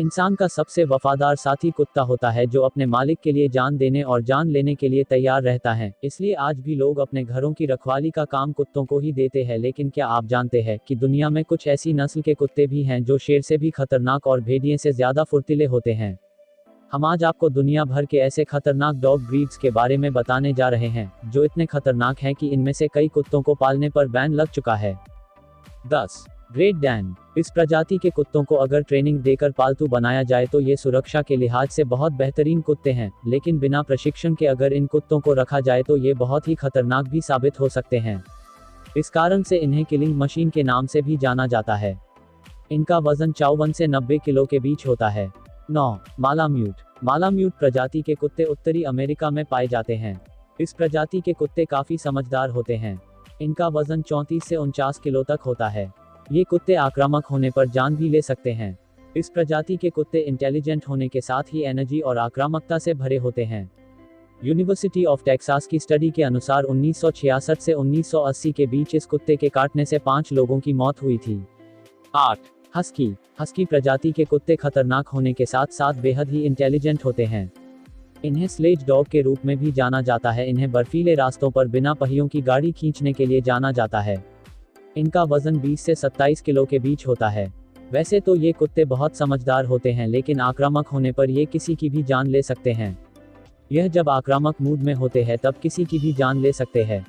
इंसान का सबसे वफादार साथी कुत्ता होता है जो अपने मालिक के लिए जान देने और जान लेने के लिए तैयार रहता है। इसलिए आज भी लोग अपने घरों की रखवाली का काम कुत्तों को ही देते हैं। लेकिन क्या आप जानते हैं कि दुनिया में कुछ ऐसी नस्ल के कुत्ते भी हैं जो शेर से भी खतरनाक और भेड़िए से ज्यादा फुर्तीले होते हैं। हम आज आपको दुनिया भर के ऐसे खतरनाक डॉग ब्रीड्स के बारे में बताने जा रहे हैं जो इतने खतरनाक हैं कि इनमें से कई कुत्तों को पालने पर बैन लग चुका है। 10. Great Dan. इस प्रजाति के कुत्तों को अगर ट्रेनिंग देकर पालतू बनाया जाए तो ये सुरक्षा के लिहाज से बहुत बेहतरीन कुत्ते हैं, लेकिन बिना प्रशिक्षण के अगर इन कुत्तों को रखा जाए तो ये बहुत ही खतरनाक भी साबित हो सकते हैं। इस कारण से इन्हें किलिंग मशीन के नाम से भी जाना जाता है। इनका वजन 54 से 90 किलो के बीच होता है। 9. मालाम्यूट। मालाम्यूट प्रजाति के कुत्ते उत्तरी अमेरिका में पाए जाते हैं। इस प्रजाति के कुत्ते काफी समझदार होते हैं। इनका वजन 34 से 49 किलो तक होता है। ये कुत्ते आक्रामक होने पर जान भी ले सकते हैं। इस प्रजाति के कुत्ते इंटेलिजेंट होने के साथ ही एनर्जी और आक्रामकता से भरे होते हैं। यूनिवर्सिटी ऑफ टेक्सास की स्टडी के अनुसार 1966 से 1980 के बीच इस कुत्ते के काटने से 5 लोगों की मौत हुई थी। 8. हस्की। हस्की प्रजाति के कुत्ते खतरनाक होने के साथ साथ बेहद ही इंटेलिजेंट होते हैं। इन्हें स्लेज डॉग के रूप में भी जाना जाता है। इन्हें बर्फीले रास्तों पर बिना पहियों की गाड़ी खींचने के लिए जाना जाता है। इनका वजन 20 से 27 किलो के बीच होता है। वैसे तो ये कुत्ते बहुत समझदार होते हैं, लेकिन आक्रामक होने पर ये किसी की भी जान ले सकते हैं। यह जब आक्रामक मूड में होते हैं तब किसी की भी जान ले सकते हैं।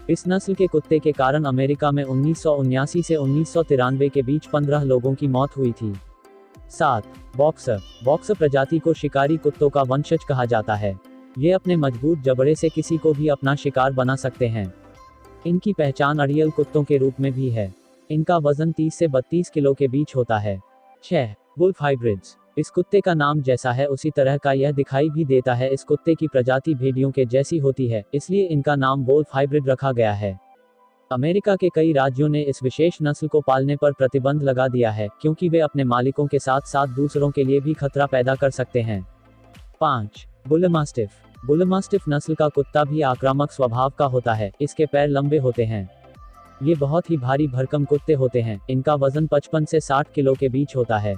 इस नस्ल के कुत्ते के कारण अमेरिका में 1979 से 1993 के बीच 15 लोगों की मौत हुई थी। 7. बॉक्सर। बॉक्सर प्रजाति को शिकारी कुत्तों का वंशज कहा जाता है। ये अपने मजबूत जबड़े से किसी को भी अपना शिकार बना सकते हैं। इनकी पहचान अड़ियल कुत्तों के रूप में भी है। इनका वजन 30 से 32 किलो के बीच होता है। 6. Wolf hybrids. इस कुत्ते का नाम जैसा है उसी तरह का यह दिखाई भी देता है। इस कुत्ते की प्रजाति भेड़ियों के जैसी होती है, इसलिए इनका नाम वुल्फ हाइब्रिड रखा गया है। अमेरिका के कई राज्यों ने इस विशेष नस्ल को पालने पर प्रतिबंध लगा दिया है, क्योंकि वे अपने मालिकों के साथ साथ दूसरों के लिए भी खतरा पैदा कर सकते हैं। 5. बुलमास्टिफ। बुलमास्टिफ नस्ल का कुत्ता भी आक्रामक स्वभाव का होता है। इसके पैर लंबे होते हैं। ये बहुत ही भारी भरकम कुत्ते होते हैं। इनका वजन 55 से 60 किलो के बीच होता है।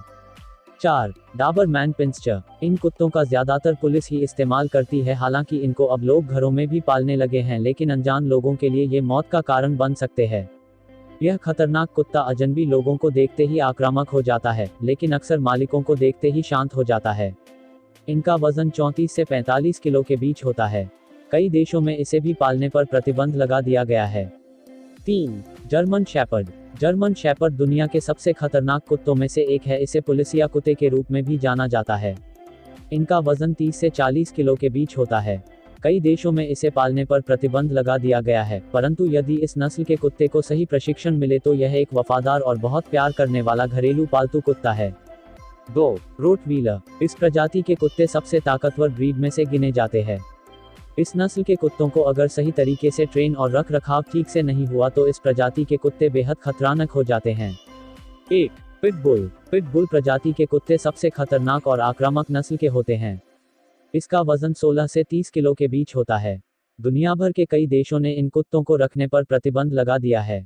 4. डाबरमैन पिन्स्चर। इन कुत्तों का ज्यादातर पुलिस ही इस्तेमाल करती है। हालांकि इनको अब लोग घरों में भी पालने लगे हैं, लेकिन अनजान लोगों के लिए ये मौत का कारण बन सकते हैं। यह खतरनाक कुत्ता अजनबी लोगों को देखते ही आक्रामक हो जाता है, लेकिन अक्सर मालिकों को देखते ही शांत हो जाता है। इनका वजन 34 से 45 किलो के बीच होता है। कई देशों में इसे भी पालने पर प्रतिबंध लगा दिया गया है। 3. German shepherd. जर्मन शेपर्ड दुनिया के सबसे खतरनाक कुत्तों में से एक है। इसे पुलिसिया कुत्ते के रूप में भी जाना जाता है। इनका वजन 30 से 40 किलो के बीच होता है। कई देशों में इसे पालने पर प्रतिबंध लगा दिया गया है, परंतु यदि इस नस्ल के कुत्ते को सही प्रशिक्षण मिले तो यह एक वफादार और बहुत प्यार करने वाला घरेलू पालतू कुत्ता है। 2. रोटवीलर। इस प्रजाति के कुत्ते सबसे ताकतवर ब्रीड में से गिने जाते हैं। इस नस्ल के कुत्तों को अगर सही तरीके से ट्रेन और रख रखाव ठीक से नहीं हुआ तो इस प्रजाति के कुत्ते बेहद खतरनाक हो जाते हैं। 1. पिटबुल। पिटबुल प्रजाति के कुत्ते सबसे खतरनाक और आक्रामक नस्ल के होते हैं। इसका वजन 16 से 30 किलो के बीच होता है। दुनिया भर के कई देशों ने इन कुत्तों को रखने पर प्रतिबंध लगा दिया है।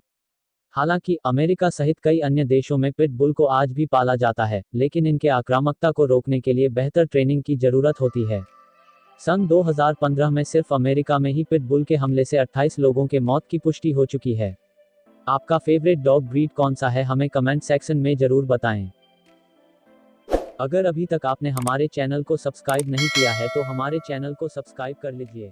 हालांकि अमेरिका सहित कई अन्य देशों में पिटबुल को आज भी पाला जाता है, लेकिन इनके आक्रामकता को रोकने के लिए बेहतर ट्रेनिंग की जरूरत होती है। सन 2015 में सिर्फ अमेरिका में ही पिटबुल के हमले से 28 लोगों के मौत की पुष्टि हो चुकी है। आपका फेवरेट डॉग ब्रीड कौन सा है, हमें कमेंट सेक्शन में जरूर बताएं। अगर अभी तक आपने हमारे चैनल को सब्सक्राइब नहीं किया है तो हमारे चैनल को सब्सक्राइब कर लीजिए।